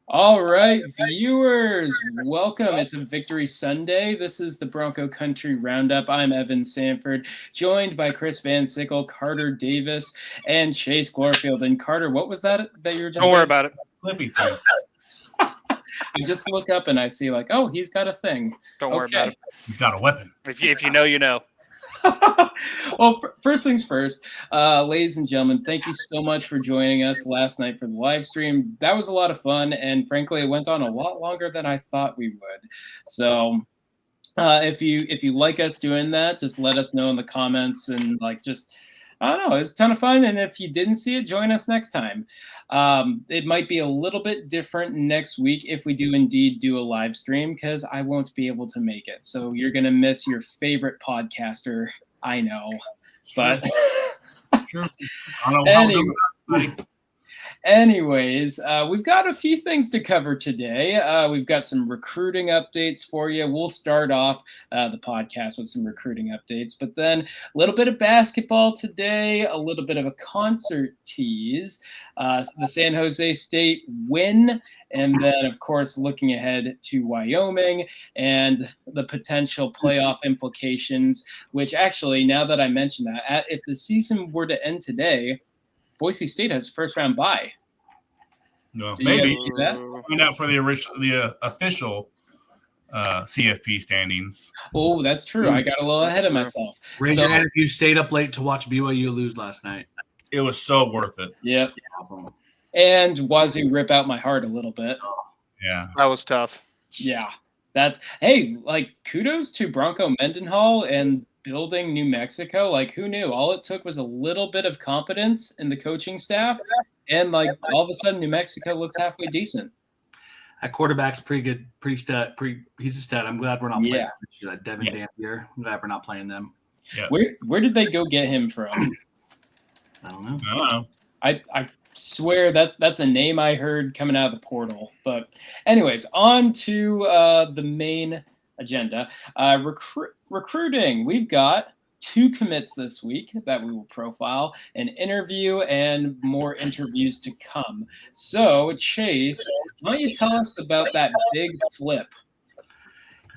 All right, viewers, welcome. It's a Victory Sunday. This is the Bronco Country Roundup. I'm Evan Sanford, joined by Chris Van Sickle, Carter Davis, and Chase Glorfield. And Carter, what was that you were just Don't worry saying? about it. Flippy thing. I just look up and I see like, oh, he's got a thing. Don't worry about Okay. it. He's got a weapon. If you know, you know. Well, first things first, ladies and gentlemen, thank you so much for joining us last night for the live stream. That was a lot of fun, and frankly, it went on a lot longer than I thought we would. So, if you like us doing that, just let us know in the comments and like just. I don't know. It's a ton of fun, and if you didn't see it, join us next time. It might be a little bit different next week if we do indeed do a live stream because I won't be able to make it. So you're gonna miss your favorite podcaster. I know, but Sure. I don't know how anyway, we're doing, buddy. anyways, we've got a few things to cover today. We've got some recruiting updates for you. We'll start off the podcast with some recruiting updates, but then a little bit of basketball today, a little bit of a concert tease, the San Jose State win, and then, of course, looking ahead to Wyoming and the potential playoff implications, which actually, now that I mention that, if the season were to end today, Boise State has a first round bye. No, Did you guys maybe see that? find out for the official CFP standings. Oh, that's true. I got a little ahead of myself. Raise So, your hand if you stayed up late to watch BYU lose last night. It was so worth it. yep. And Wazoo rip out my heart a little bit. Yeah. That was tough. Yeah. That's, hey, like, kudos to Bronco Mendenhall and building New Mexico. Like, who knew? All it took was a little bit of competence in the coaching staff. And, like, all of a sudden, New Mexico looks halfway decent. That quarterback's pretty good, he's a stud. I'm glad we're not playing that Devin Yeah. Dampier. I'm glad we're not playing them. Yeah. Where did they go get him from? I don't know. I don't know. I swear that's a name I heard coming out of the portal. But anyways, on to the main agenda. Recruiting. We've got 2 commits this week that we will profile, an interview, and more interviews to come. So, Chase, why don't you tell us about that big flip?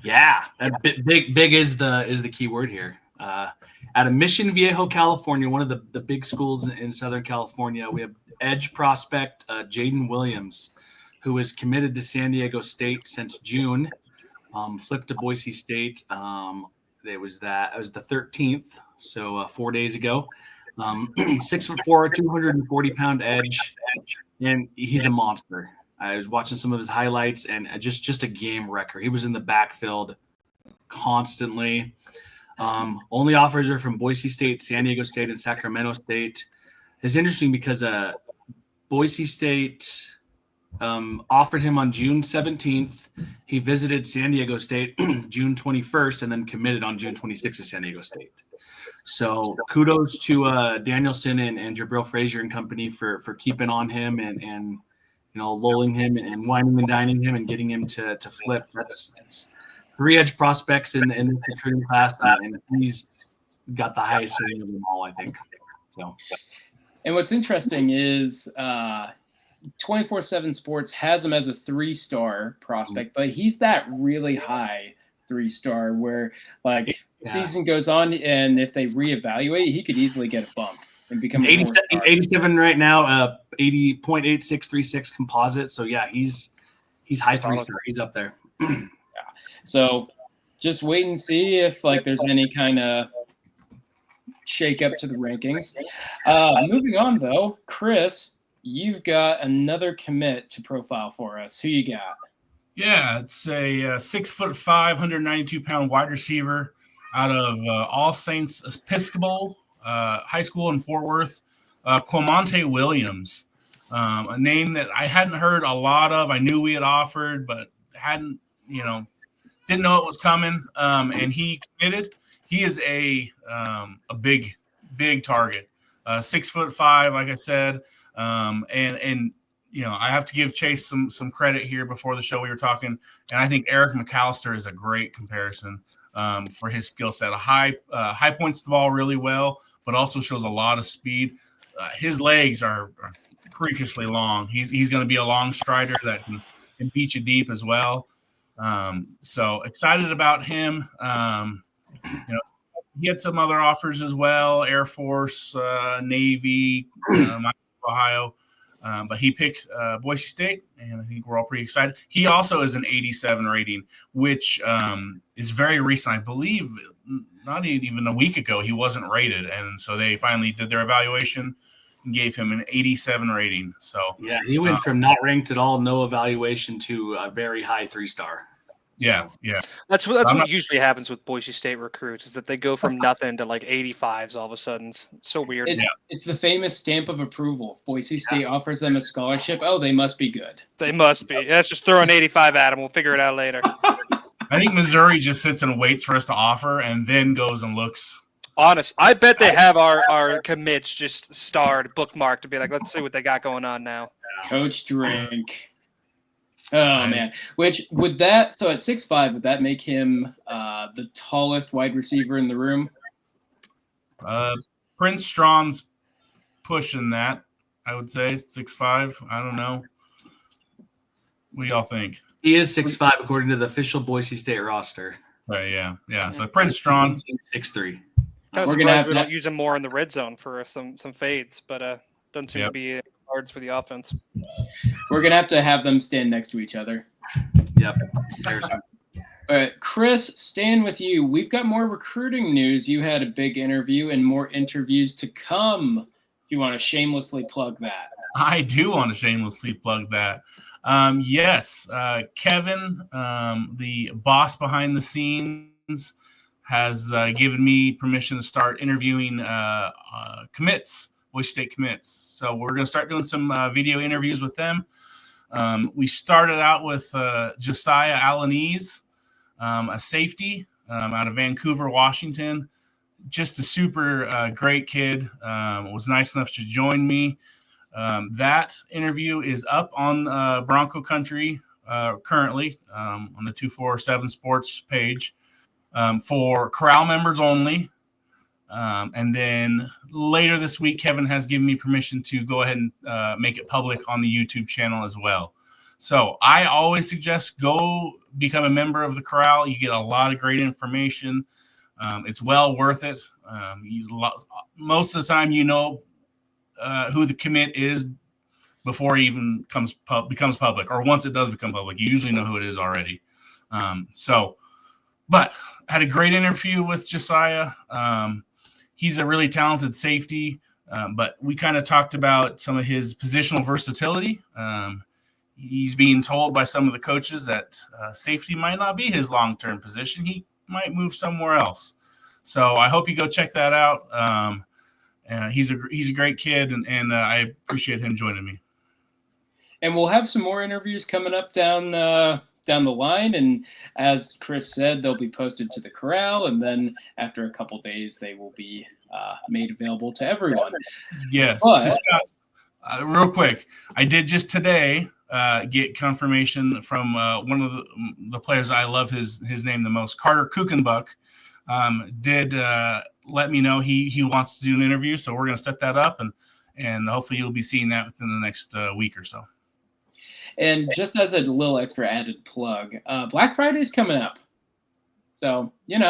Yeah, that big is the key word here. Out of Mission Viejo, California, one of the big schools in Southern California, we have edge prospect Jaden Williams, who is committed to San Diego State since June. Flipped to Boise State. It was the 13th, so 4 days ago. 6'4", 240-pound edge, and he's a monster. I was watching some of his highlights, and just a game wrecker. He was in the backfield constantly. Only offers are from Boise State, San Diego State, and Sacramento State. It's interesting because Boise State offered him on June 17th. He visited San Diego State June 21st and then committed on June 26th to San Diego State. So kudos to Danielson and Jabril Frazier and company for keeping on him and lulling him and whining and dining him and getting him to flip. That's 3 edge prospects in the recruiting class, and he's got the highest rating of them all, I think. So, and what's interesting is 24/7 Sports has him as a 3-star prospect, but he's that really high 3-star where, like, season goes on, and if they reevaluate, he could easily get a bump and become 87 right now, 80.8636 composite. So yeah, he's high 3-star. He's up there. So just wait and see if there's any kind of shake up to the rankings. Moving on though, Chris, you've got another commit to profile for us. Who you got? Yeah, it's a 6'5", 192-pound wide receiver out of All Saints Episcopal High School in Fort Worth, Quamonte Williams, a name that I hadn't heard a lot of. I knew we had offered, but hadn't, didn't know it was coming. And he committed. He is a big target, 6'5", like I said, and. I have to give Chase some credit here before the show we were talking, and I think Eric McAllister is a great comparison for his skill set. High points the ball really well, but also shows a lot of speed. His legs are freakishly long. He's going to be a long strider that can can beat you deep as well. So excited about him. He had some other offers as well, Air Force, Navy, Ohio. But he picked Boise State, and I think we're all pretty excited. He also is an 87 rating, which is very recent. I believe not even a week ago he wasn't rated, and so they finally did their evaluation and gave him an 87 rating. So yeah, he went from not ranked at all, no evaluation, to a very high 3-star. Yeah. That's what usually happens with Boise State recruits, is that they go from nothing to like 85s all of a sudden. It's so weird. It's the famous stamp of approval. If Boise State offers them a scholarship, oh, they must be good. They must be. Let's just throw an 85 at them. We'll figure it out later. I think Missouri just sits and waits for us to offer and then goes and looks. Honest, I bet they have our commits just starred, bookmarked, to be like, let's see what they got going on now. Coach Drink. Oh, man. Which, would that, so at 6'5", would that make him the tallest wide receiver in the room? Prince Strawn's pushing that, I would say. 6'5". I don't know. What do y'all think? He is 6'5", according to the official Boise State roster. Yeah. So Prince Strawn. 6'3". We're going to have to use him more in the red zone for some fades, but doesn't seem to be cards for the offense. We're going to have them stand next to each other. Yep. All right, Chris, staying with you. We've got more recruiting news. You had a big interview and more interviews to come. If you want to shamelessly plug that. I do want to shamelessly plug that. Yes, Kevin, the boss behind the scenes, has given me permission to start interviewing commits. Boise State commits. So we're going to start doing some video interviews with them. We started out with Josiah Alanese, a safety out of Vancouver, Washington. Just a super great kid. Was nice enough to join me. That interview is up on Bronco Country currently on the 247 Sports page for Corral members only. And then later this week, Kevin has given me permission to go ahead and make it public on the YouTube channel as well. So I always suggest go become a member of the Corral. You get a lot of great information. It's well worth it. Most of the time, who the commit is before it even becomes public, or once it does become public, you usually know who it is already. But had a great interview with Josiah. He's a really talented safety, but we kind of talked about some of his positional versatility. He's being told by some of the coaches that safety might not be his long-term position. He might move somewhere else. So I hope you go check that out. He's a great kid, and I appreciate him joining me. And we'll have some more interviews coming up down the line. And as Chris said, they'll be posted to the Corral, and then after a couple days, they will be made available to everyone. Yes. Real quick, I did just today get confirmation from one of the players I love his name the most, Carter Kuchenbuck, did let me know he wants to do an interview. So we're going to set that up, and hopefully you'll be seeing that within the next week or so. And just as a little extra added plug, Black Friday is coming up. So, get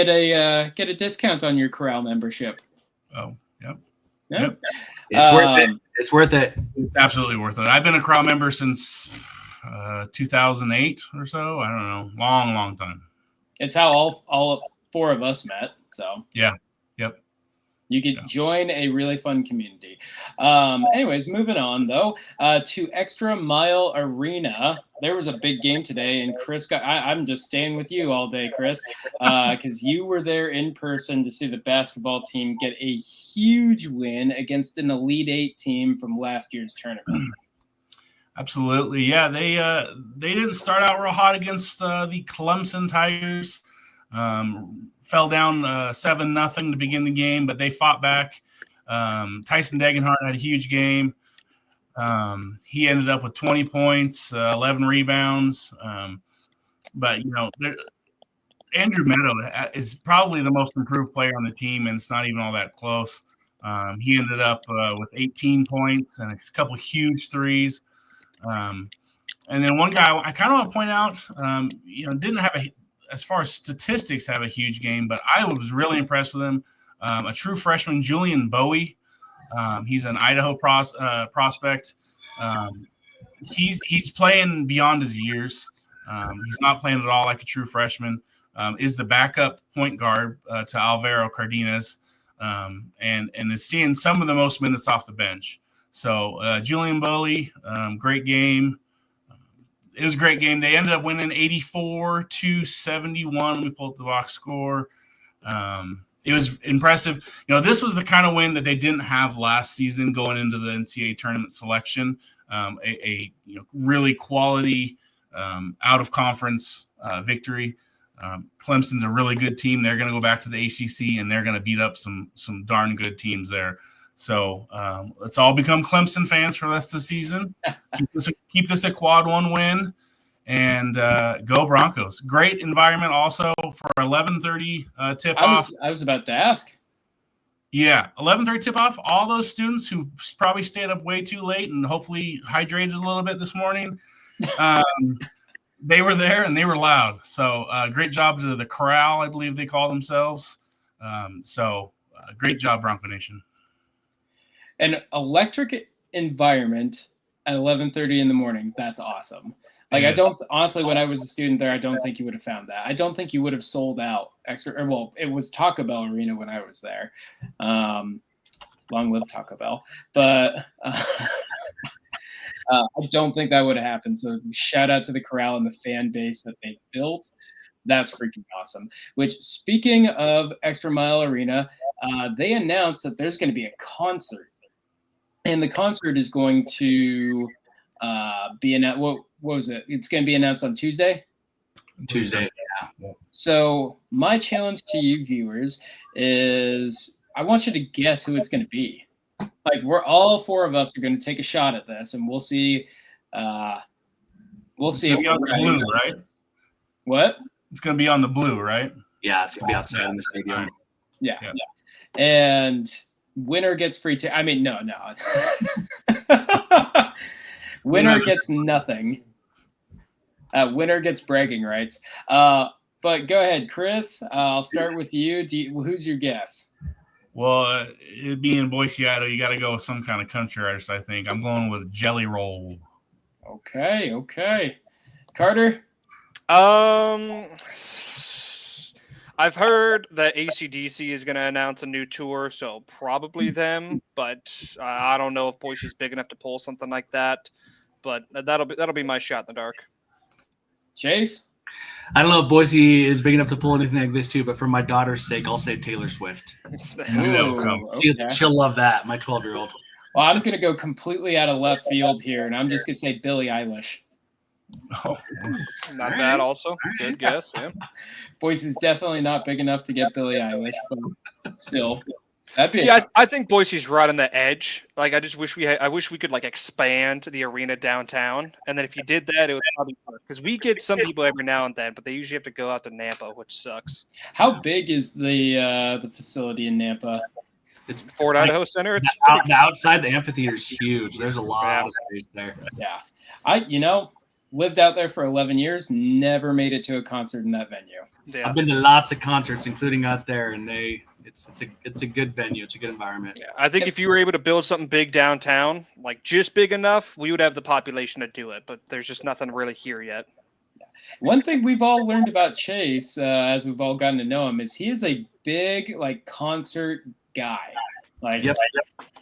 a discount on your Corral membership. Oh, yep. Yep. It's worth it. It's worth it. It's absolutely worth it. I've been a Corral member since 2008 or so. I don't know. Long time. It's how all four of us met. So yeah. Yep. You could join a really fun community. Anyways, moving on, though, to Extra Mile Arena. There was a big game today, and Chris I'm just staying with you all day, Chris, because you were there in person to see the basketball team get a huge win against an Elite Eight team from last year's tournament. Absolutely. Yeah, they didn't start out real hot against the Clemson Tigers. Fell down 7-0 to begin the game, but they fought back. Tyson Degenhart had a huge game. He ended up with 20 points, 11 rebounds. But, Andrew Meadow is probably the most improved player on the team, and it's not even all that close. He ended up with 18 points and a couple huge threes. And then one guy I kind of want to point out, didn't have as far as statistics, have a huge game, but I was really impressed with him. A true freshman, Julian Bowie. He's an Idaho prospect. He's playing beyond his years. He's not playing at all like a true freshman. Is the backup point guard to Alvaro Cardenas, and is seeing some of the most minutes off the bench. So Julian Bowie, great game. It was a great game. They ended up winning 84-71. We pulled the box score. It was impressive. This was the kind of win that they didn't have last season going into the NCAA tournament selection. A really quality out of conference victory. Clemson's a really good team. They're going to go back to the ACC and they're going to beat up some darn good teams there. So let's all become Clemson fans for the rest of the season. Keep this a quad one win, and go Broncos. Great environment also for 11:30 tip off. I was about to ask. Yeah, 11:30 tip off. All those students who probably stayed up way too late and hopefully hydrated a little bit this morning, they were there and they were loud. So great job to the Corral, I believe they call themselves. Great job, Bronco Nation. An electric environment at 11:30 in the morning. That's awesome. Like, I don't honestly, when I was a student there, I don't think you would have found that. I don't think you would have sold out extra. Well, it was Taco Bell Arena when I was there. Long live Taco Bell. But I don't think that would have happened. So shout out to the Corral and the fan base that they built. That's freaking awesome. Which, speaking of Extra Mile Arena, they announced that there's going to be a concert. And the concert is going to be announced. What was it? It's going to be announced on Tuesday? Tuesday, yeah. So my challenge to you viewers is I want you to guess who it's going to be. Like, we're all four of us are going to take a shot at this, and we'll see. We'll see. It's going to be on the blue, right? What? It's going to be on the blue, right? Yeah, it's going to be outside in the stadium. Yeah. And winner gets free ticket. I mean, no. Winner gets nothing. Winner gets bragging rights. But go ahead, Chris. I'll start with you. Who's your guess? Well, it being Boise, Idaho, you got to go with some kind of country artist, I think. I'm going with Jelly Roll. Okay. Carter? I've heard that AC/DC is going to announce a new tour, so probably them. But I don't know if Boise's big enough to pull something like that. But that'll be my shot in the dark. Chase? I don't know if Boise is big enough to pull anything like this too, but for my daughter's sake, I'll say Taylor Swift. Okay. She'll love that, my 12-year-old. Well, I'm going to go completely out of left field here, and I'm just going to say Billie Eilish. Oh. Not bad also. Good guess, yeah. Boise's definitely not big enough to get Billie Eilish, but still. I think Boise's right on the edge. Like, I wish we could like expand the arena downtown, and then if you did that, it would probably work. Because we get some people every now and then, but they usually have to go out to Nampa, which sucks. How big is the facility in Nampa? It's Fort Idaho Center. It's the outside, the amphitheater is huge. There's a lot of space there. Yeah, I lived out there for 11 years. Never made it to a concert in that venue. Yeah. I've been to lots of concerts, including out there, and it's a good venue. It's a good environment. Yeah, I think if you were able to build something big downtown, like just big enough, we would have the population to do it. But there's just nothing really here yet. One thing we've all learned about Chase, as we've all gotten to know him, is he is a big concert guy. Yep.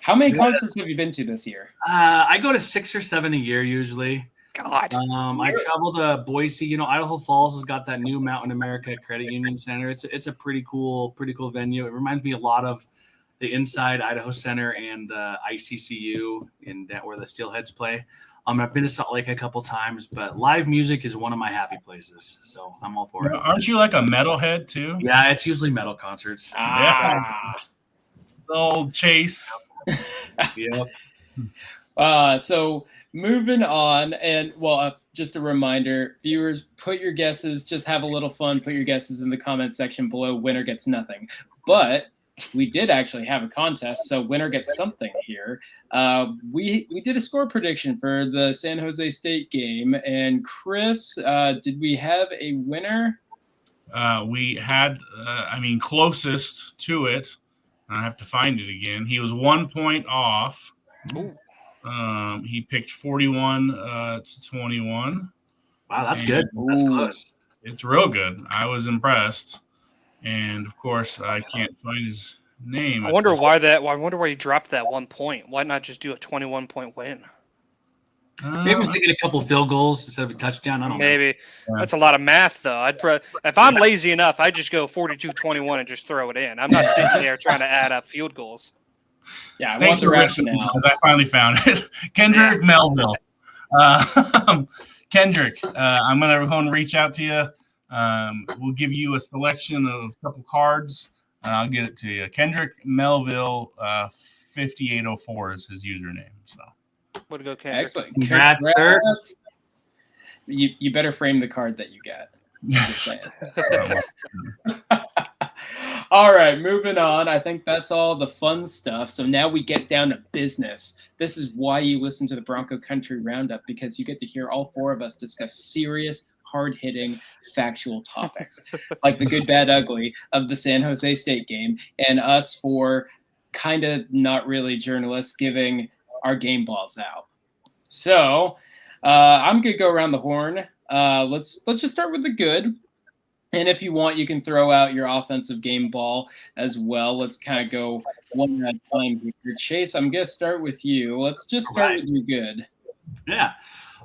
How many concerts have you been to this year? I go to 6 or 7 a year usually. God. I travel to Boise. Idaho Falls has got that new Mountain America Credit Union Center. It's a pretty cool venue. It reminds me a lot of the Inside Idaho Center and the ICCU where the Steelheads play. I've been to Salt Lake a couple times, but live music is one of my happy places, so I'm all for it. Aren't you like a metalhead too? Yeah, it's usually metal concerts. Yeah. Old Chase. Yep. So moving on, and just a reminder, viewers, put your guesses. Just have a little fun. Put your guesses in the comment section below. Winner gets nothing. But we did actually have a contest, so winner gets something here. We did a score prediction for the San Jose State game, and Chris, did we have a winner? We had, closest to it. I have to find it again. He was 1 point off. Ooh. He picked 41 to 21. Wow, that's good. That's close. It's real good. I was impressed. And of course, I can't find his name. I wonder why he dropped that 1 point. Why not just do a 21-point win? Maybe he was thinking a couple field goals instead of a touchdown. I don't know. Maybe. That's a lot of math, though. If I'm lazy enough, I'd just go 42-21 and just throw it in. I'm not sitting there trying to add up field goals. Yeah, I want the rationale. Because I finally found it. Kendrick Melville. Kendrick, I'm going to go and reach out to you. We'll give you a selection of a couple cards, and I'll get it to you. Kendrick Melville, 5804 is his username. So, way to go, Kendrick! Excellent. Congrats, sir. You better frame the card that you get. Just saying. All right, moving on. I think that's all the fun stuff. So now we get down to business. This is why you listen to the Bronco Country Roundup, because you get to hear all four of us discuss serious, hard-hitting, factual topics, like the good, bad, ugly of the San Jose State game, and us for kind of not really journalists giving our game balls out. So I'm going to go around the horn. Let's just start with the good. And if you want, you can throw out your offensive game ball as well. Let's kind of go one at a time here. Chase, I'm going to start with you. Let's just start with your good. Yeah.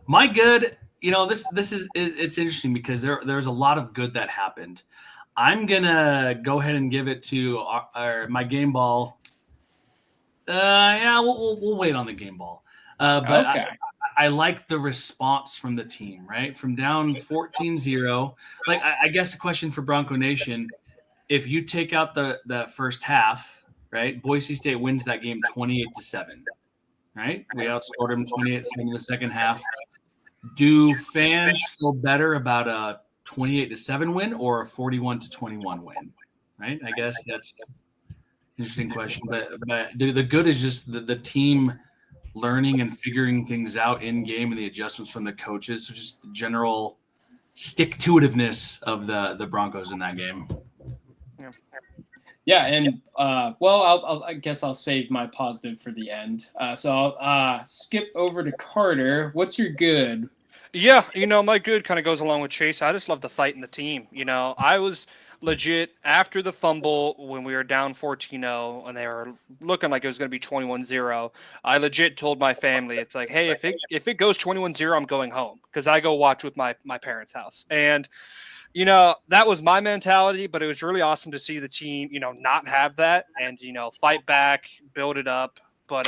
My good, this is it's interesting because there's a lot of good that happened. I'm going to go ahead and give it to my game ball. We'll wait on the game ball. But okay. I like the response from the team, right? From down 14-0. Like, I guess the question for Bronco Nation, if you take out the first half, right, Boise State wins that game 28-7, right? We outscored them 28-7 in the second half. Do fans feel better about a 28-7 win or a 41-21 win, right? I guess that's an interesting question. But the good is just the team – learning and figuring things out in game and the adjustments from the coaches. So just the general stick-to-itiveness of the Broncos in that game. Yeah, and I guess I'll save my positive for the end. So I'll skip over to Carter. What's your good? Yeah, my good kind of goes along with Chase. I just love the fight in the team. I was legit after the fumble when we were down 14-0 and they were looking like it was going to be 21-0. I legit told my family, it's like, hey, if it goes 21-0, I'm going home because I go watch with my parents' house. And that was my mentality, but it was really awesome to see the team, not have that and fight back, build it up. But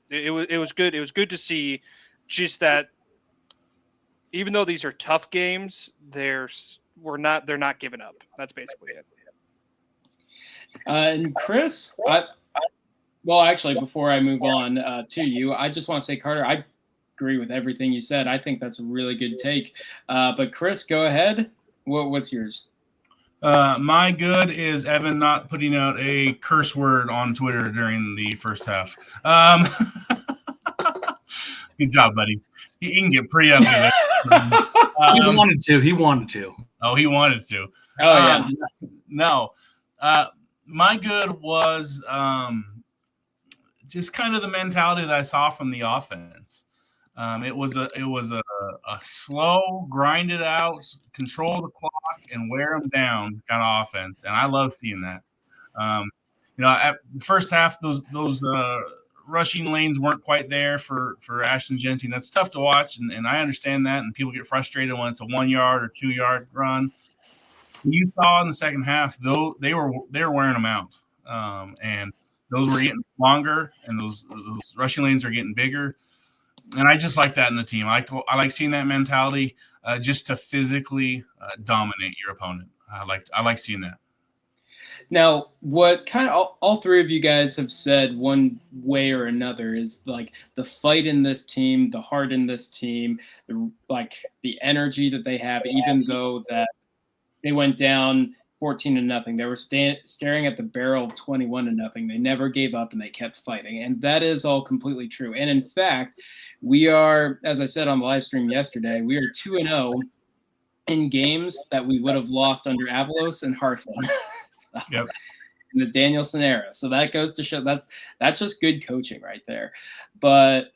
it was good. It was good to see just that. Even though these are tough games, they're not giving up. That's basically it. And Chris, actually, before I move on to you, I just want to say, Carter, I agree with everything you said. I think that's a really good take. But Chris, go ahead. What's yours? My good is Evan not putting out a curse word on Twitter during the first half. Good job, buddy. He can get pretty ugly there. He wanted to. Oh, he wanted to. Oh, yeah. No. My good was just kind of the mentality that I saw from the offense. It was a slow, grind it out, control the clock, and wear them down kind of offense, and I love seeing that. At the first half, those rushing lanes weren't quite there for Ashton Genty. That's tough to watch, and I understand that, and people get frustrated when it's a 1 yard or 2 yard run. You saw in the second half, though, they were wearing them out, and those were getting longer, and those rushing lanes are getting bigger. And I just like that in the team. I like seeing that mentality, just to physically dominate your opponent. I like seeing that. Now, what kind of all three of you guys have said one way or another is like the fight in this team, the heart in this team, the energy that they have, even though that they went down 14-0. They were staring at the barrel of 21-0. They never gave up and they kept fighting. And that is all completely true. And in fact, we are, as I said on the live stream yesterday, we are 2-0 in games that we would have lost under Avalos and Harson. So, Yep. in the Danielson era. So that goes to show that's just good coaching right there. But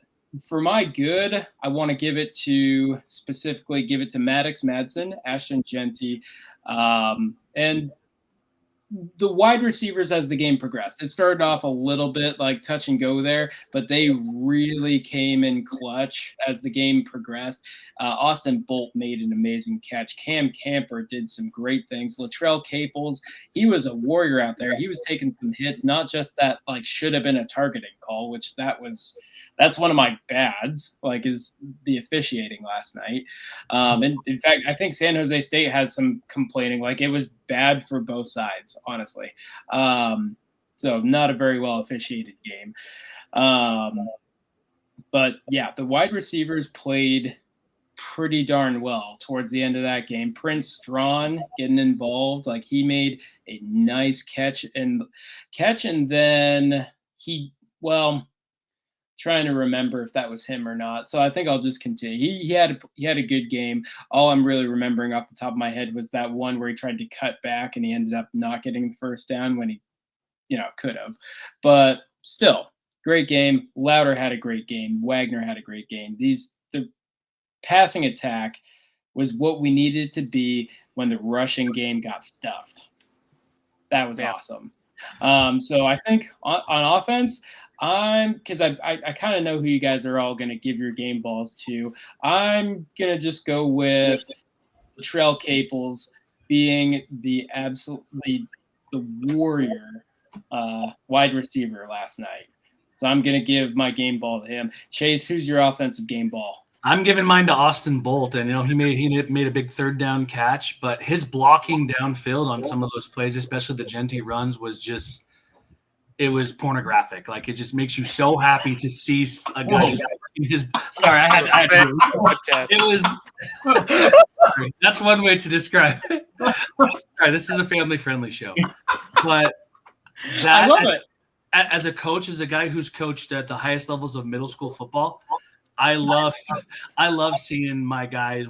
for my good, I want to specifically give it to Maddox Madsen, Ashton Genty, and the wide receivers as the game progressed. It started off a little bit like touch and go there, but they really came in clutch as the game progressed. Austin Bolt made an amazing catch. Cam Camper did some great things. Latrell Caples, he was a warrior out there. He was taking some hits, not just that like should have been a targeting call, which that's one of my bads, like is the officiating last night. And in fact, I think San Jose State has some complaining, like it was bad for both sides, honestly. So not a very well officiated game. But yeah, the wide receivers played pretty darn well towards the end of that game. Prince Strawn getting involved, like he made a nice catch and then trying to remember if that was him or not. So I think I'll just continue. He had a good game. All I'm really remembering off the top of my head was that one where he tried to cut back and he ended up not getting the first down when he, could have. But still, great game. Lauder had a great game. Wagner had a great game. The passing attack was what we needed it to be when the rushing game got stuffed. That was awesome. So I think on offense, because I kind of know who you guys are all going to give your game balls to. I'm going to just go with Latrell Caples being the warrior wide receiver last night. So I'm going to give my game ball to him. Chase, who's your offensive game ball? I'm giving mine to Austin Bolt, and he made a big third down catch, but his blocking downfield on some of those plays, especially the Genty runs, was just it was pornographic. Like it just makes you so happy to see a guy just his. Sorry, I had to. It was. That's one way to describe it. Sorry, this is a family-friendly show, but I love it. As a coach, as a guy who's coached at the highest levels of middle school football, I love seeing my guys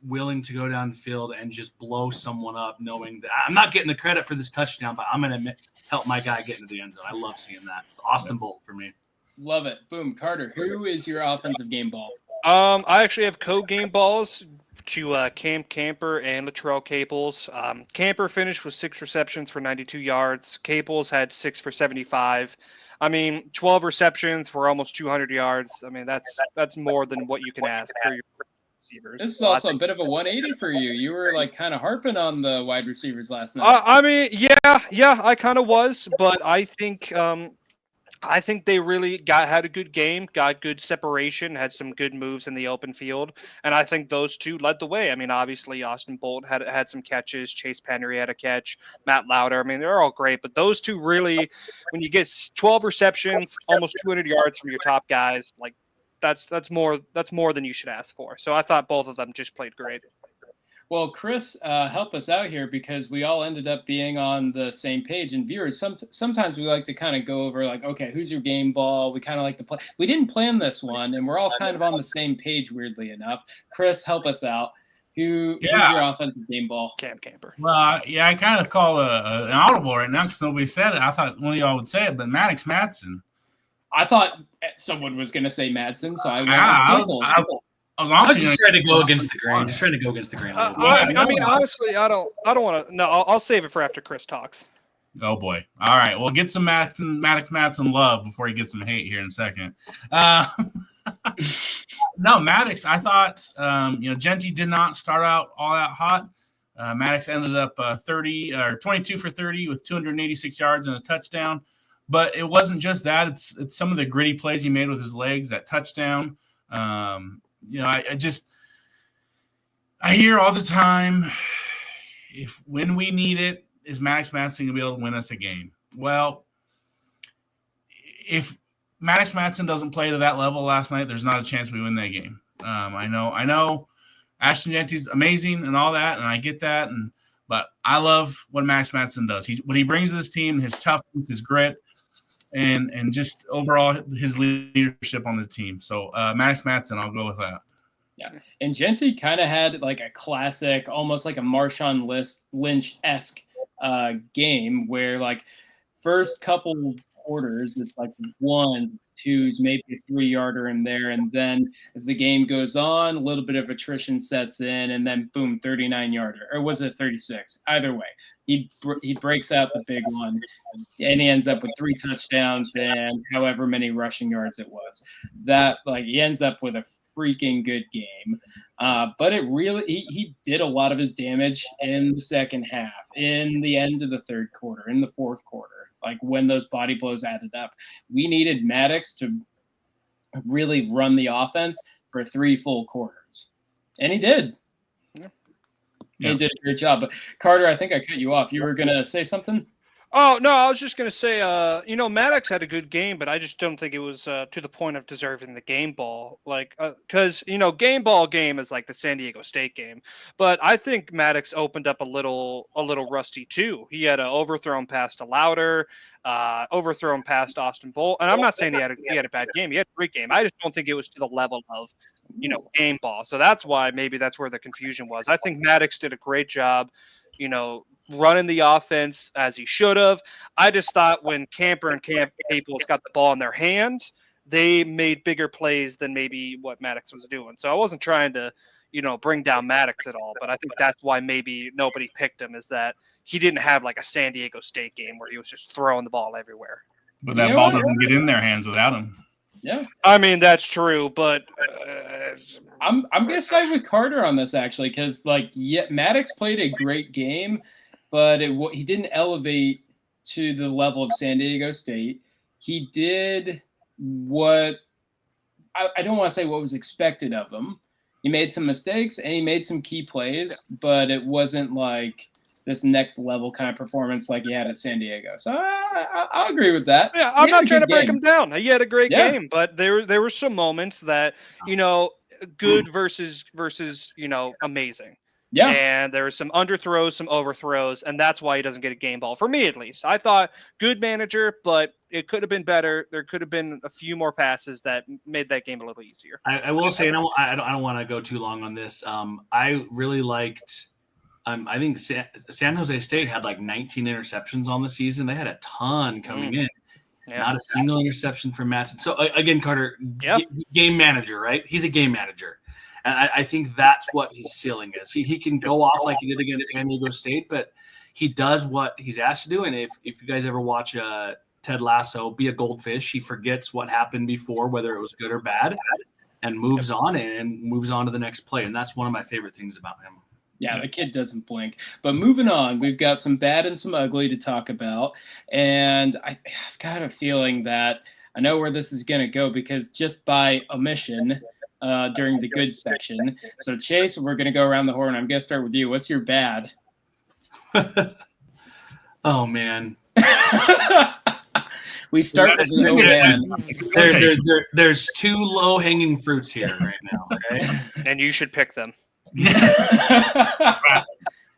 willing to go downfield and just blow someone up, knowing that I'm not getting the credit for this touchdown, but I'm going to help my guy get into the end zone. I love seeing that. It's Austin Bolt for me. Love it. Boom. Carter, who is your offensive game ball? I actually have co-game balls to Cam Camper and Latrell Caples. Camper finished with 6 receptions for 92 yards. Caples had 6 for 75. I mean, 12 receptions for almost 200 yards. I mean, that's more than what you can ask for your receivers. This is also a bit of a 180 for you. You were like kind of harping on the wide receivers last night. I mean, yeah, I kind of was, but I think they really had a good game, got good separation, had some good moves in the open field, and I think those two led the way. I mean, obviously Austin Bolt had some catches, Chase Penry had a catch, Matt Lauder. I mean, they're all great, but those two really, when you get 12 receptions, almost 200 yards from your top guys, like that's more than you should ask for. So I thought both of them just played great. Well, Chris helped us out here because we all ended up being on the same page. And viewers, sometimes we like to kind of go over like, okay, who's your game ball? We kind of like to play. We didn't plan this one, and we're all kind of on the same page, weirdly enough. Chris, help us out. Who's your offensive game ball? Cam Camper. Well, I kind of call an audible right now because nobody said it. I thought one of y'all would say it, but Maddox Madsen. I thought someone was going to say Madsen, so I went I was just trying to go against the grain. Just trying to go against the grain. I mean, honestly, I don't want to. No, I'll save it for after Chris talks. Oh boy! All right, well, get some Maddox Madsen love before he gets some hate here in a second. No, Maddox. I thought Genty did not start out all that hot. Maddox ended up 22 for 30 with 286 yards and a touchdown. But it wasn't just that; it's some of the gritty plays he made with his legs. That touchdown. I hear all the time, when we need it, is Maddox Madsen going to be able to win us a game? Well, if Maddox Madsen doesn't play to that level last night, there's not a chance we win that game. I know Ashton Genty's amazing and all that, and I get that, But I love what Max Matson does. What he brings to this team, his toughness, his grit, and just overall his leadership on the team. So Max Matson, I'll go with that. Yeah, and Genty kind of had like a classic, almost like a Marshawn Lynch-esque game where like first couple quarters, it's like ones, it's twos, maybe a 3-yarder in there, and then as the game goes on, a little bit of attrition sets in, and then boom, 39-yarder, or was it 36? Either way, he breaks out the big one, and he ends up with 3 touchdowns and however many rushing yards it was. That like he ends up with a freaking good game. But it really he did a lot of his damage in the second half, in the end of the third quarter, in the fourth quarter. Like when those body blows added up, we needed Maddox to really run the offense for 3 full quarters, and he did. Yeah. He did a great job. But Carter, I think I cut you off. You were gonna say something? Oh, no, I was just going to say, Maddox had a good game, but I just don't think it was to the point of deserving the game ball. Like, because, game ball game is like the San Diego State game. But I think Maddox opened up a little rusty, too. He had an overthrown pass to Louder, overthrown pass to Austin Bolt. And I'm not saying he had a bad game. He had a great game. I just don't think it was to the level of, game ball. So that's why maybe that's where the confusion was. I think Maddox did a great job, running the offense as he should have. I just thought when Camper and Caples got the ball in their hands, they made bigger plays than maybe what Maddox was doing. So I wasn't trying to, bring down Maddox at all, but I think that's why maybe nobody picked him, is that he didn't have like a San Diego State game where he was just throwing the ball everywhere. But that ball doesn't get in their hands without him. Yeah. I mean, that's true, but I'm going to side with Carter on this, actually, because Maddox played a great game, but he didn't elevate to the level of San Diego State. He did what I don't want to say what was expected of him. He made some mistakes and he made some key plays, but it wasn't like this next level kind of performance like he had at San Diego. So I'll agree with that. Yeah, I'm not trying to break him down. He had a great game, but there were some moments that, good versus amazing. Yeah. And there were some underthrows, some overthrows, and that's why he doesn't get a game ball, for me at least. I thought good manager, but it could have been better. There could have been a few more passes that made that game a little easier. I will say, and I don't want to go too long on this. I really liked I think San Jose State had like 19 interceptions on the season. They had a ton coming in. Yeah. Not a single interception from Matson. So, again, Carter, game manager, right? He's a game manager. And I think that's what his ceiling is. He can go off like he did against San Diego State, but he does what he's asked to do. And if you guys ever watch Ted Lasso, Be a Goldfish, he forgets what happened before, whether it was good or bad, and moves on to the next play. And that's one of my favorite things about him. Yeah, the kid doesn't blink. But moving on, we've got some bad and some ugly to talk about. And I've got a feeling that I know where this is going to go, because just by omission during the good section. So, Chase, we're going to go around the horn. I'm going to start with you. What's your bad? Oh, man. We start with the man. There's 2 low-hanging fruits here right now, okay? And you should pick them.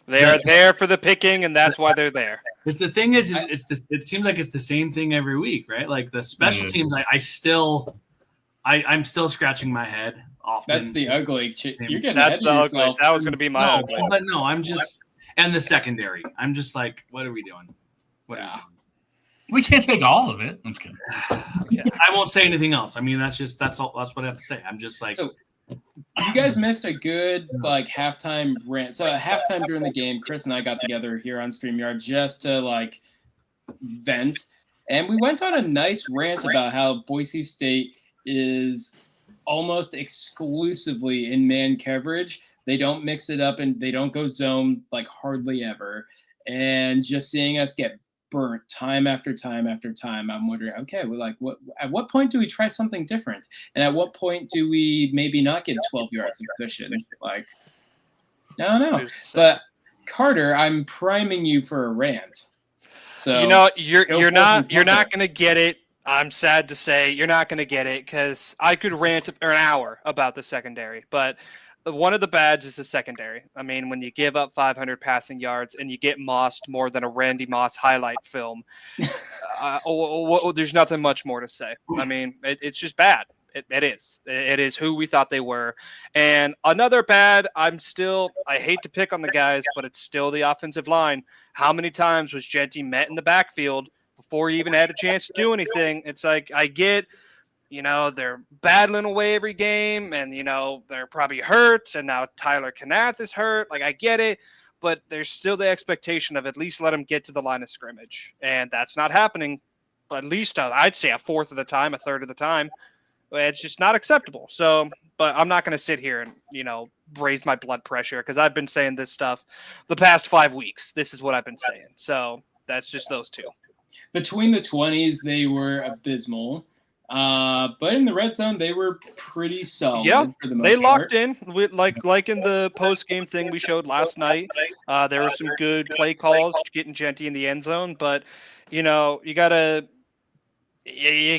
They are there for the picking, and that's why they're there. Because the thing is it seems like it's the same thing every week, right? Like the special teams, I'm still scratching my head often. That's the ugly. That's the ugly. That was going to be my ugly. But no, and the secondary. I'm just like, what are we doing? What are we doing? We can't take all of it. I'm just kidding. I won't say anything else. I mean, that's all. That's what I have to say. I'm just like. So, you guys missed a good halftime rant. So at halftime during the game, Chris and I got together here on StreamYard just to vent, and we went on a nice rant about how Boise State is almost exclusively in man coverage. They don't mix it up and they don't go zone hardly ever. And just seeing us get burnt time after time after time, I'm wondering, okay, at what point do we try something different? And at what point do we maybe not get 12 yards of cushion? I don't know. But Carter, I'm priming you for a rant. So you're not going to get it. I'm sad to say you're not going to get it, because I could rant an hour about the secondary, but one of the bads is the secondary. I mean, when you give up 500 passing yards and you get mossed more than a Randy Moss highlight film, there's nothing much more to say. I mean, it's just bad. It is. It is who we thought they were. And another bad, I hate to pick on the guys, but it's still the offensive line. How many times was Genty met in the backfield before he even had a chance to do anything? It's like, I get, they're battling away every game and, they're probably hurt. And now Tyler Knath is hurt. Like, I get it. But there's still the expectation of at least let him get to the line of scrimmage. And that's not happening. But at least I'd say a fourth of the time, a third of the time. It's just not acceptable. So, but I'm not going to sit here and, raise my blood pressure because I've been saying this stuff the past 5 weeks. This is what I've been saying. So that's just those two. Between the 20s, they were abysmal. But in the red zone, they were pretty solid. Yeah, for the most they locked part. in with like in the post game thing we showed last night. There were some good play calls getting Genty in the end zone, but you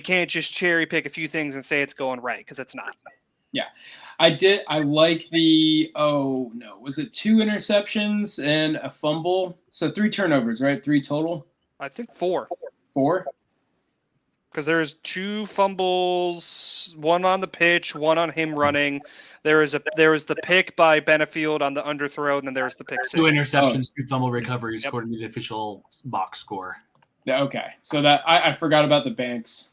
can't just cherry pick a few things and say it's going right because it's not. Yeah, I like was it 2 interceptions and a fumble? So 3 turnovers, right? 3 total? I think 4. 4? Because there's 2 fumbles, 1 on the pitch, 1 on him running. There was the pick by Benefield on the underthrow, and then there was the pick. 2 interceptions, 2 fumble recoveries, according to the official box score. Okay, so that I forgot about the Banks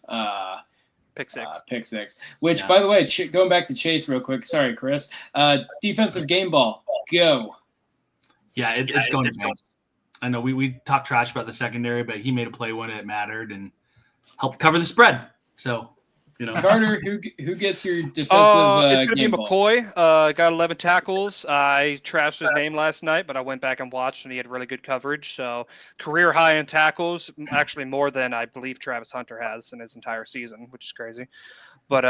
pick 6. Pick 6. Which, by the way, going back to Chase real quick. Sorry, Chris. Defensive game ball, go. Yeah, it's going to Banks. I know we talked trash about the secondary, but he made a play when it mattered and helped cover the spread. So, Carter, who gets your defensive it's going to be game McCoy. Got 11 tackles. I trashed his name last night, but I went back and watched, and he had really good coverage. So, career high in tackles, actually more than I believe Travis Hunter has in his entire season, which is crazy. But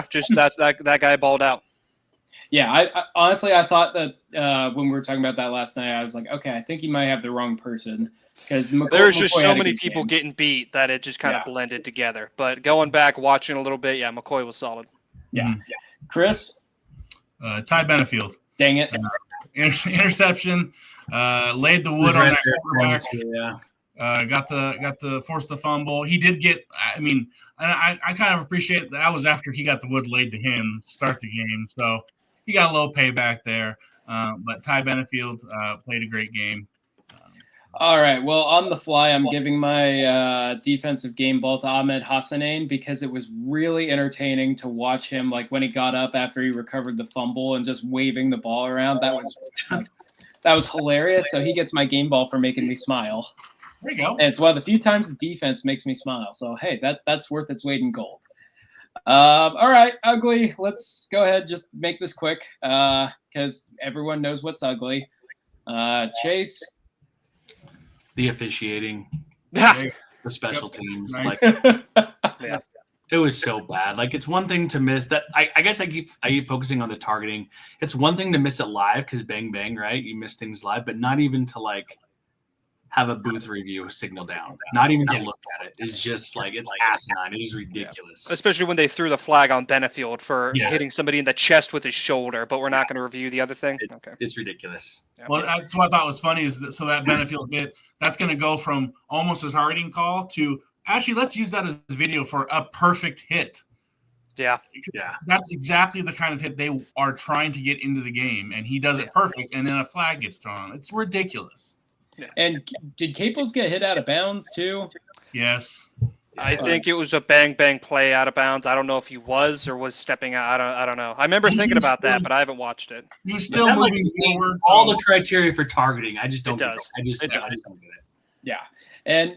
just that guy balled out. Yeah, I honestly I thought that when we were talking about that last night, I was like, okay, I think he might have the wrong person. Because there's just so many people getting beat that it just kind of blended together. But going back, watching a little bit, McCoy was solid. Yeah. Chris? Ty Benefield. Dang it. Interception. Laid the wood on that quarterback. Got the force the fumble. He did get. I mean, I kind of appreciate that was after he got the wood laid to him to start the game, so he got a little payback there. But Ty Benefield played a great game. All right. Well, on the fly, I'm giving my defensive game ball to Ahmed Hassanain because it was really entertaining to watch him, like when he got up after he recovered the fumble and just waving the ball around. That was hilarious. So he gets my game ball for making me smile. There you go. And it's one of the few times the defense makes me smile. So hey, that's worth its weight in gold. All right, ugly. Let's go ahead, just make this quick because everyone knows what's ugly. Chase. The officiating, the special teams, Nice. It was so bad. Like, it's one thing to miss that. I guess I keep focusing on the targeting. It's one thing to miss it live because bang bang, right? You miss things live, but not even to have a booth review signal down. Not even to look at it. It's just it's asinine. It is ridiculous. Especially when they threw the flag on Benefield for hitting somebody in the chest with his shoulder, but we're not going to review the other thing. It's ridiculous. Yeah. Well, that's what I thought was funny is that Benefield hit, that's going to go from almost a targeting call to actually let's use that as video for a perfect hit. Yeah. That's exactly the kind of hit they are trying to get into the game, and he does it perfect, and then a flag gets thrown. It's ridiculous. Yeah. And did Caples get hit out of bounds too? Yes. I think it was a bang play out of bounds. I don't know if he was or was stepping out. I don't know. I remember thinking about that, but I haven't watched it. He was still moving forward. All the criteria for targeting. I just don't. It does. I just don't get it. Yeah, and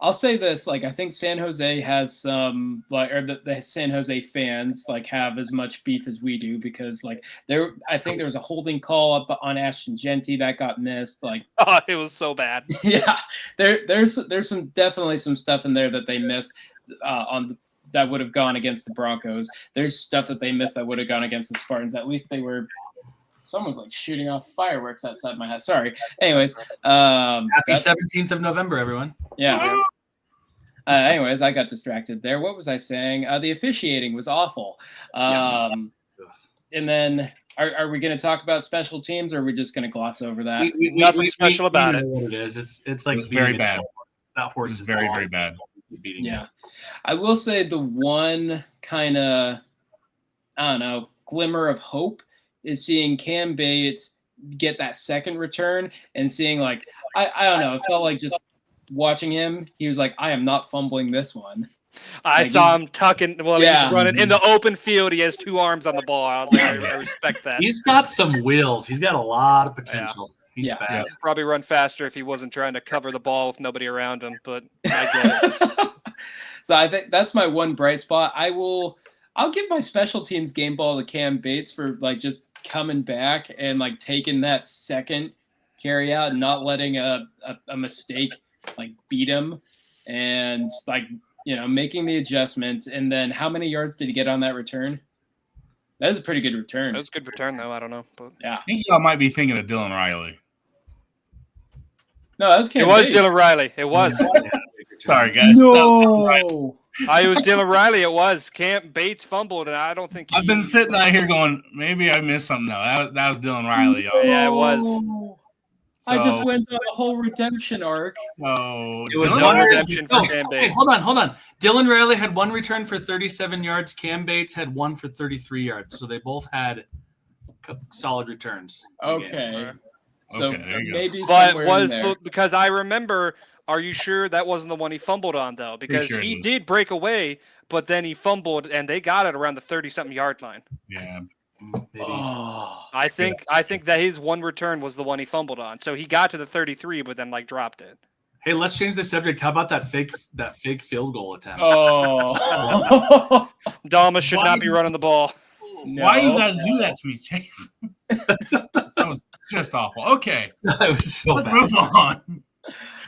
I'll say this, I think San Jose has some, or the San Jose fans, have as much beef as we do because, I think there was a holding call up on Ashton Genty that got missed. Oh, it was so bad. Yeah, there's definitely some stuff in there that they missed that would have gone against the Broncos. There's stuff that they missed that would have gone against the Spartans. At least they were. Someone's shooting off fireworks outside my house. Sorry. Anyways, happy 17th of November, everyone. Yeah. Anyways, I got distracted there. What was I saying? The officiating was awful. and then are we going to talk about special teams, or are we just going to gloss over that? Nothing special about know it. What it is. It's like It was very bad. That horse It was is very, lost. very bad. Beating Yeah. I will say the one kind of, I don't know, glimmer of hope is seeing Cam Bates get that second return and seeing like, I don't know, it felt like just watching him, he was like, I am not fumbling this one. I Like, saw him tucking while Yeah. he's running in the open field. He has 2 arms on the ball. I was like, I respect that. He's got some wheels. He's got a lot of potential. He's Yeah. fast. He'd probably run faster if he wasn't trying to cover the ball with nobody around him, but I get it. So I think that's my one bright spot. I'll give my special teams game ball to Cam Bates for like just coming back and like taking that second carry out and not letting a mistake like beat him and like, you know, making the adjustment. And then how many yards did he get on that return? That was a pretty good return. That was a good return, though. I don't know. But Yeah. I think y'all might be thinking of Dylan Riley. No, that was Cam it was Bates. Dylan Riley. It was. Sorry, guys. No. It was Dylan Riley. It was. Cam Bates fumbled, and I don't think I've been sitting out here going, maybe I missed something. No, that was Dylan Riley, y'all. Yeah, it was. I just went on a whole redemption arc. So It was Dylan no Riley- redemption for Cam Hey, Bates. hold on. Dylan Riley had 1 return for 37 yards. Cam Bates had 1 for 33 yards. So they both had solid returns. in the game. Okay. So Okay, there you go. maybe But somewhere in there. because I remember, are you sure that wasn't the one he fumbled on, though? Because sure it he is. did break away, but then he fumbled, and they got it around the 30-something yard line. Yeah. Maybe. Oh. I think that his 1 return was the one he fumbled on. So he got to the 33, but then like dropped it. Hey, let's change the subject. How about that fake field goal attempt? Oh. Dalmas should not be running the ball. No. Why you got to do that to me, Chase? That was just awful. Okay, That was so let's bad. move on.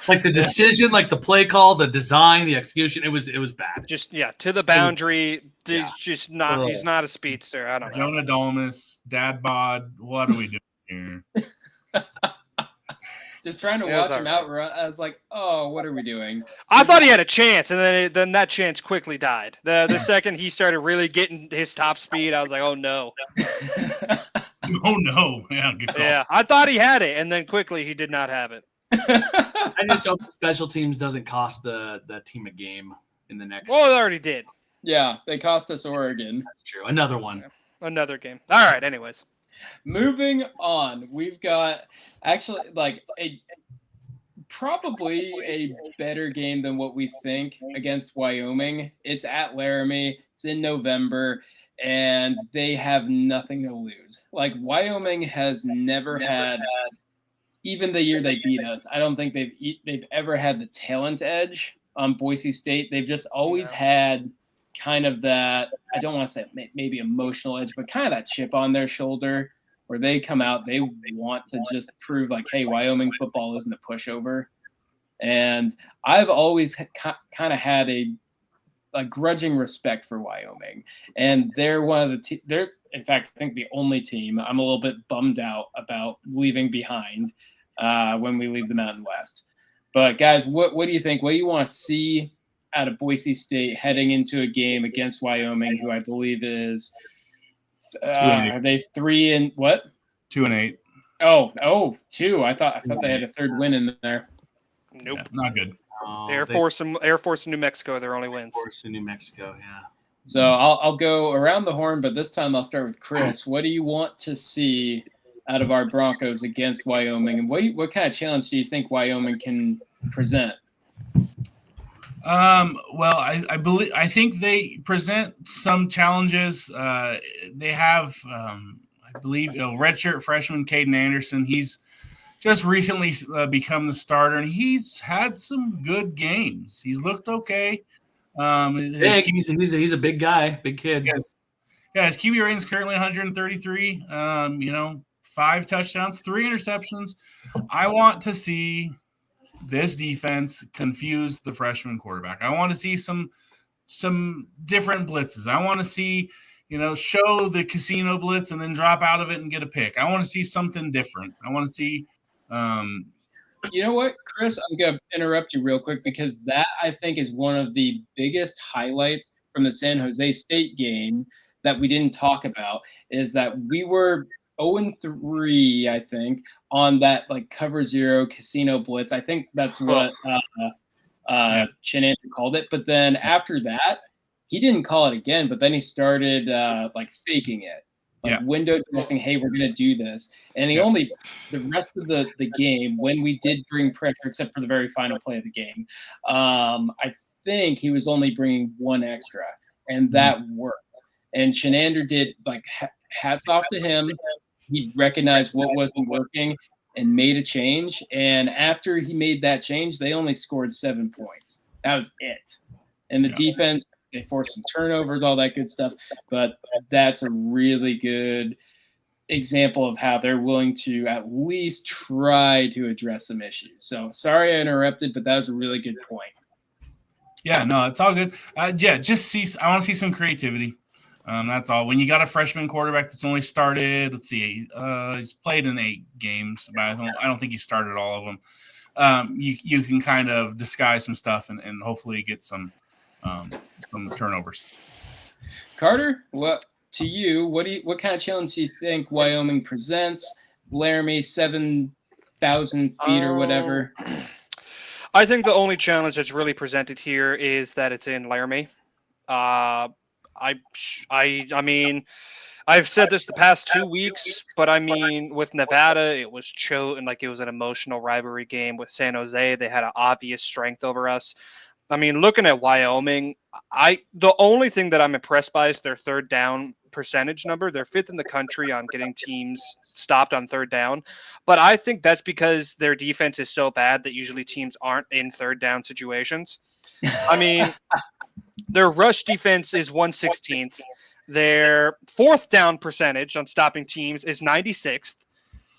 Like the decision, like the play call, the design, the execution. It was bad. Just to the boundary. yeah. He's just not. He's not a speedster. I don't know. Jonah Dalmas, Dad Bod, what are we doing here? Just trying to Yeah, watch it's him outrun. I was like, oh, what are we doing? I thought he had a chance, and then that chance quickly died. The second he started really getting his top speed, I was like, oh no. Oh no! Yeah, good call. Yeah, I thought he had it, and then quickly he did not have it. I just hope special teams doesn't cost the team a game in the next. Well, it already did. Yeah, they cost us Oregon. That's true. Another one. Another game. All right. Anyways, Moving on, we've got actually like probably a better game than what we think against Wyoming. It's at Laramie. It's in November, and they have nothing to lose. Like Wyoming has never had, even the year they beat us, I don't think they've ever had the talent edge on Boise State. They've just always had kind of that, I don't want to say maybe emotional edge, but kind of that chip on their shoulder where they come out, they want to just prove like, hey, Wyoming football isn't a pushover. And I've always kind of had a grudging respect for Wyoming. And they're one of the they're, in fact, I think the only team I'm a little bit bummed out about leaving behind when we leave the Mountain West. But guys, what do you think? What do you want to see out of Boise State heading into a game against Wyoming, who I believe is are they 3 and what? 2-8. Oh, 2. I thought they had a third win in there. nope. Yeah, not good. Air Force and New Mexico, their only wins. Air Force in New Mexico. Yeah. So I'll go around the horn, but this time I'll start with Chris. What do you want to see out of our Broncos against Wyoming, and what kind of challenge do you think Wyoming can present? Well, I think they present some challenges. They have, I believe, redshirt freshman Caden Anderson. He's just recently become the starter, and he's had some good games. He's looked okay. Big. He's a big guy, big kid. His QB rating is currently 133. 5 touchdowns, 3 interceptions. I want to see this defense confuse the freshman quarterback. I want to see some different blitzes. I want to see, show the casino blitz and then drop out of it and get a pick. I want to see something different. I want to see. You know what, Chris? I'm going to interrupt you real quick because that, I think, is one of the biggest highlights from the San Jose State game that we didn't talk about is that we were 0-3, I think, on that like cover zero casino blitz. I think that's what Shenander called it. But then after that, he didn't call it again. But then he started like faking it, like window dressing. Hey, we're gonna do this, and he only the rest of the game when we did bring pressure, except for the very final play of the game. I think he was only bringing one extra, and that worked. And Shenander did like hats off to him. He recognized what wasn't working and made a change. And after he made that change, they only scored 7 points. That was it. And the defense, they forced some turnovers, all that good stuff. But that's a really good example of how they're willing to at least try to address some issues. So sorry I interrupted, but that was a really good point. Yeah, no, it's all good. I want to see some creativity. That's all. When you got a freshman quarterback that's only started, let's see, he's played in 8 games, but I don't think he started all of them. You can kind of disguise some stuff and hopefully get some turnovers. Carter, what kind of challenge do you think Wyoming presents? Laramie, 7,000 feet or whatever. I think the only challenge that's really presented here is that it's in Laramie. I mean, I've said this the past 2 weeks, but I mean, with Nevada, it was it was an emotional rivalry game. With San Jose, they had an obvious strength over us. I mean, looking at Wyoming, the only thing that I'm impressed by is their third down percentage number. They're 5th in the country on getting teams stopped on third down. But I think that's because their defense is so bad that usually teams aren't in third down situations. I mean, their rush defense is 116th. Their 4th down percentage on stopping teams is 96th.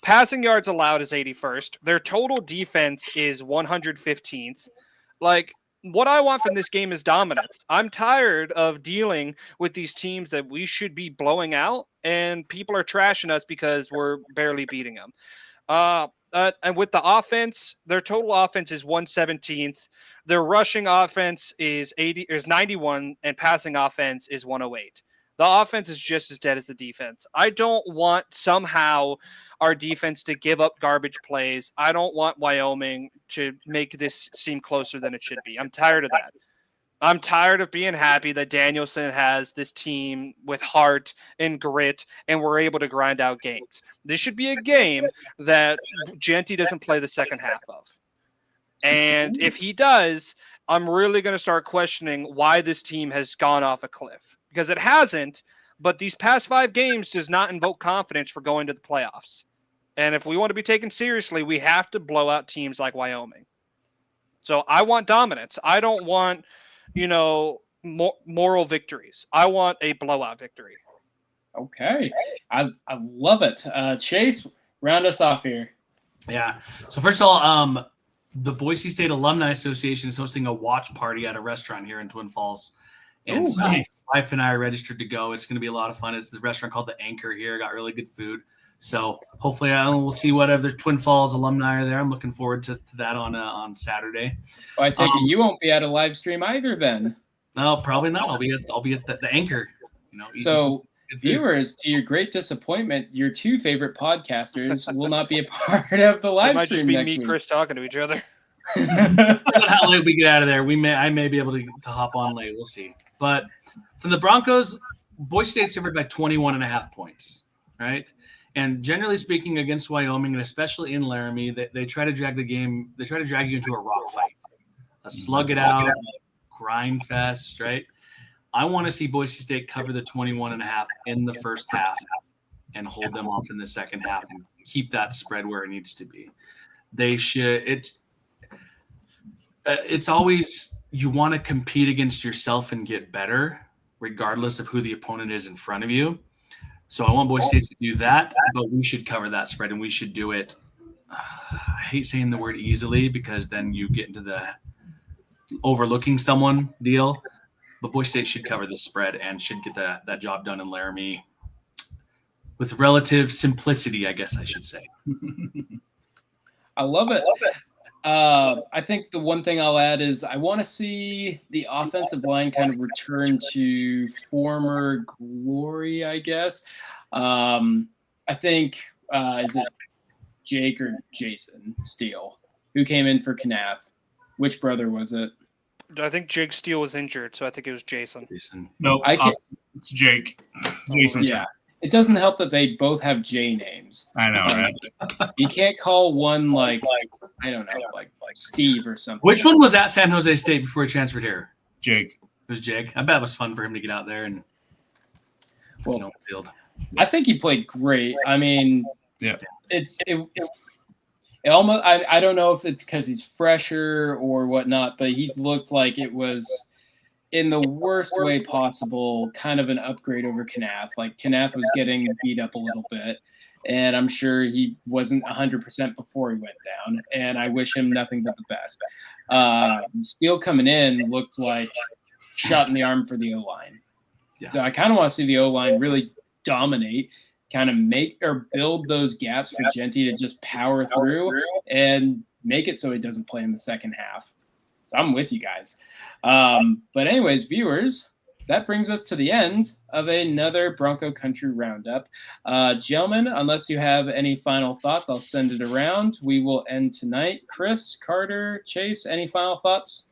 Passing yards allowed is 81st. Their total defense is 115th. Like, what I want from this game is dominance. I'm tired of dealing with these teams that we should be blowing out, and people are trashing us because we're barely beating them. And with the offense, their total offense is 117th. Their rushing offense is 91, and passing offense is 108. The offense is just as dead as the defense. I don't want somehow our defense to give up garbage plays. I don't want Wyoming to make this seem closer than it should be. I'm tired of that. I'm tired of being happy that Danielson has this team with heart and grit, and we're able to grind out games. This should be a game that Genty doesn't play the second half of. And if he does, I'm really going to start questioning why this team has gone off a cliff. Because it hasn't, but these past 5 games does not invoke confidence for going to the playoffs. And if we want to be taken seriously, we have to blow out teams like Wyoming. So I want dominance. I don't want, moral victories. I want a blowout victory. Okay. I love it. Chase, round us off here. Yeah. So first of all, the Boise State Alumni Association is hosting a watch party at a restaurant here in Twin Falls. And so my wife and I are registered to go. It's going to be a lot of fun. It's this restaurant called The Anchor here. Got really good food. So hopefully we'll see what other Twin Falls alumni are there. I'm looking forward to that on Saturday. Well, I take it you won't be at a live stream either then. No, probably not. I'll be at the Anchor. So viewers, to your great disappointment, your 2 favorite podcasters will not be a part of the live stream. It might just be me, Chris, talking to each other. How late we get out of there, I may be able to hop on late. We'll see. But from the Broncos, Boise State's favored by 21.5 points, right? And generally speaking, against Wyoming, and especially in Laramie, they try to drag the game. They try to drag you into a rock fight, a slug it out, grind fest, right? I want to see Boise State cover the 21.5 in the first half and hold them off in the second half and keep that spread where it needs to be. They should. It's always you want to compete against yourself and get better, regardless of who the opponent is in front of you. So I want Boise State to do that, but we should cover that spread, and we should do it. I hate saying the word easily because then you get into the overlooking someone deal. But Boise State should cover the spread and should get that job done in Laramie with relative simplicity, I guess I should say. I love it. I think the one thing I'll add is I want to see the offensive line kind of return to former glory, I guess. I think, is it Jake or Jason Steele who came in for Knaff? Which brother was it? I think Jake Steele was injured, so I think it was Jason. Nope, it's Jake. Jason. Yeah. It doesn't help that they both have J names. I know, right? You can't call one like I don't know, like Steve or something. Which one was at San Jose State before he transferred here? Jake. It was Jake. I bet it was fun for him to get out there and field. I think he played great. I mean, yeah, it almost. I don't know if it's because he's fresher or whatnot, but he looked like it was in the worst way possible, kind of an upgrade over Knaff. Like Knaff was getting beat up a little bit, and I'm sure he wasn't 100% before he went down. And I wish him nothing but the best. Steele coming in looked like shot in the arm for the O-line. Yeah. So I kind of want to see the O-line really dominate, kind of make or build those gaps for Genty to just power through and make it so he doesn't play in the second half. So I'm with you guys. But anyways, viewers, that brings us to the end of another Bronco Country Roundup. Gentlemen, unless you have any final thoughts, I'll send it around. We will end tonight. Chris, Carter, Chase, any final thoughts?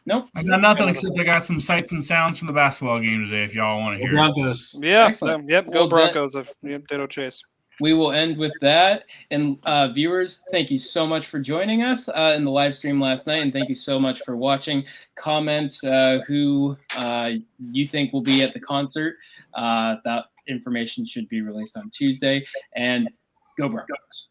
Nope. I got nothing except I got some sights and sounds from the basketball game today if y'all want to hear Broncos. Yeah. Excellent. Yep. Go Well, Broncos. Ditto Chase. We will end with that. And viewers, thank you so much for joining us in the live stream last night. And thank you so much for watching. Comment who you think will be at the concert. That information should be released on Tuesday. And go Broncos.